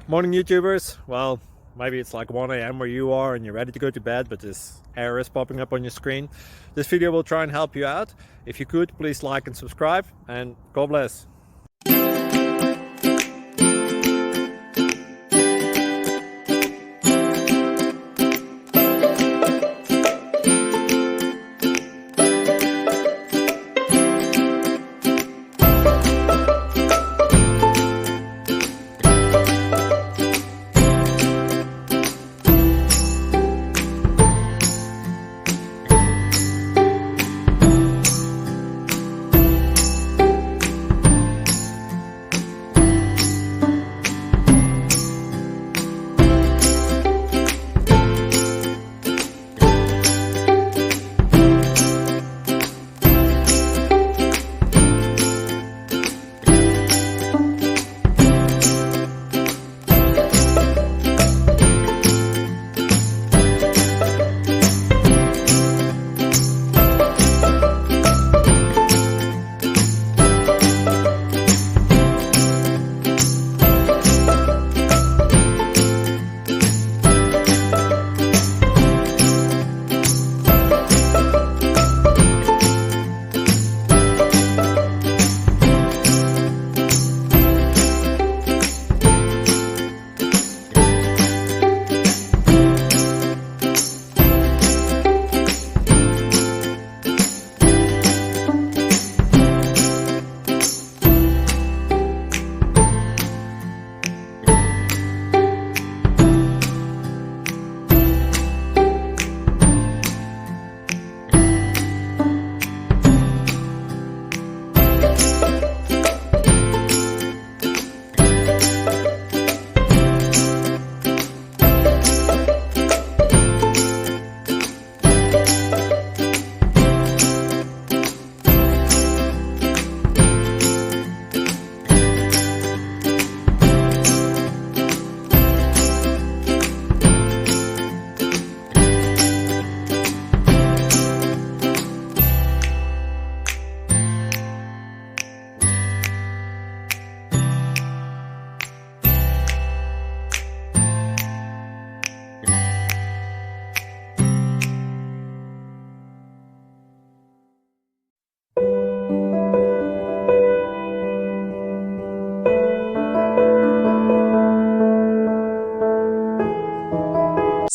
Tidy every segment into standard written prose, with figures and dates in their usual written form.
Morning YouTubers. Well, maybe it's like 1 a.m. where you are and you're ready to go to bed, but this error is popping up on your screen. This video will try and help you out. If you could, please like and subscribe, and God bless.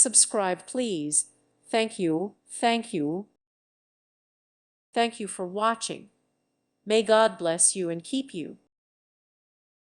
Subscribe, please. Thank you. Thank you. Thank you for watching. May God bless you and keep you.